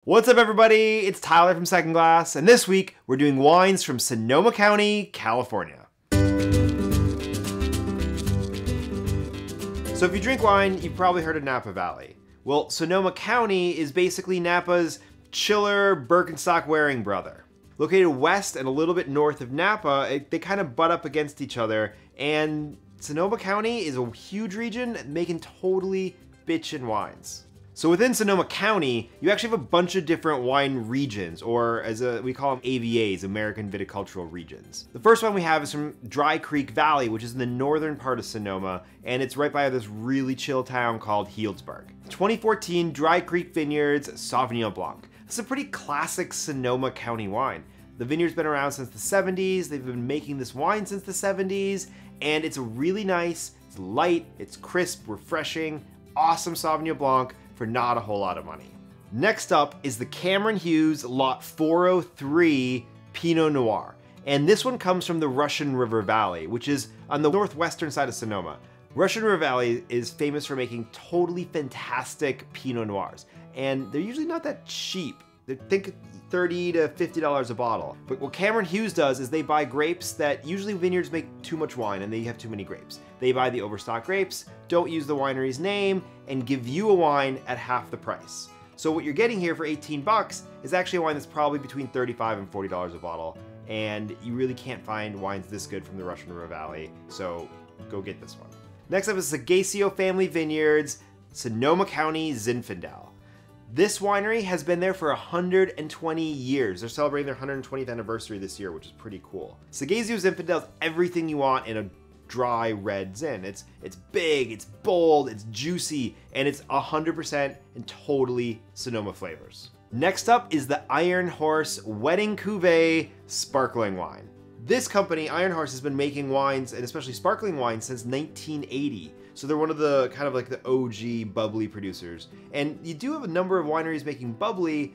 What's up, everybody? It's Tyler from Second Glass, and this week we're doing wines from Sonoma County, California. So if you drink wine, you've probably heard of Napa Valley. Well, Sonoma County is basically Napa's chiller Birkenstock-wearing brother. Located west and a little bit north of Napa, they kind of butt up against each other, and Sonoma County is a huge region making totally bitchin' wines. So within Sonoma County, you actually have a bunch of different wine regions, or we call them AVAs, American Viticultural Regions. The first one we have is from Dry Creek Valley, which is in the northern part of Sonoma, and it's right by this really chill town called Healdsburg. 2014 Dry Creek Vineyards Sauvignon Blanc. This is a pretty classic Sonoma County wine. The vineyard's been around since the 70s, they've been making this wine since the 70s, and it's really nice, it's light, it's crisp, refreshing, awesome Sauvignon Blanc for not a whole lot of money. Next up is the Cameron Hughes Lot 403 Pinot Noir. And this one comes from the Russian River Valley, which is on the northwestern side of Sonoma. Russian River Valley is famous for making totally fantastic Pinot Noirs. And they're usually not that cheap. They think $30 to $50 a bottle. But what Cameron Hughes does is they buy grapes that usually vineyards make too much wine and they have too many grapes. They buy the overstock grapes, don't use the winery's name, and give you a wine at half the price. So what you're getting here for 18 bucks is actually a wine that's probably between $35 and $40 a bottle. And you really can't find wines this good from the Russian River Valley. So go get this one. Next up is Seghesio Family Vineyards, Sonoma County Zinfandel. This winery has been there for 120 years. They're celebrating their 120th anniversary this year, which is pretty cool. Seghesio Zinfandel is everything you want in a dry red Zin. It's big, it's bold, it's juicy, and it's 100% and totally Sonoma flavors. Next up is the Iron Horse Wedding Cuvee Sparkling Wine. This company, Iron Horse, has been making wines, and especially sparkling wines, since 1980. So they're one of the kind of like the OG bubbly producers. And you do have a number of wineries making bubbly,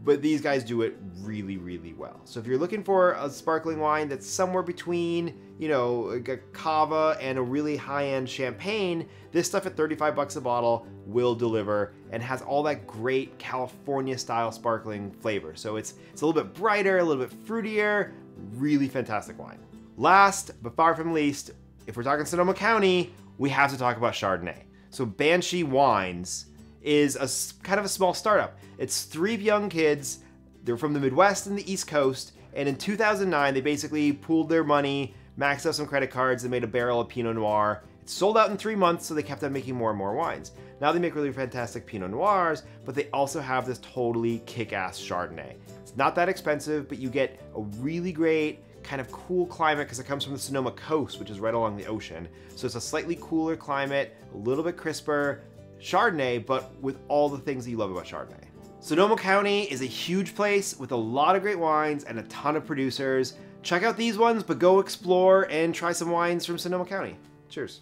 but these guys do it really, really well. So if you're looking for a sparkling wine that's somewhere between, you know, like a cava and a really high-end champagne, this stuff at 35 bucks a bottle will deliver and has all that great California-style sparkling flavor. So it's a little bit brighter, a little bit fruitier, really fantastic wine. Last, but far from least, if we're talking Sonoma County, we have to talk about Chardonnay. So BANSHEE Wines is kind of a small startup. It's 3 young kids. They're from the Midwest and the East Coast. And in 2009, they basically pooled their money, maxed out some credit cards, and made a barrel of Pinot Noir. It sold out in 3 months, so they kept on making more and more wines. Now they make really fantastic Pinot Noirs, but they also have this totally kick-ass Chardonnay. It's not that expensive, but you get a really great kind of cool climate because it comes from the Sonoma coast, which is right along the ocean. So it's a slightly cooler climate, a little bit crisper Chardonnay, but with all the things that you love about Chardonnay. Sonoma County is a huge place with a lot of great wines and a ton of producers. Check out these ones, but go explore and try some wines from Sonoma County. Cheers.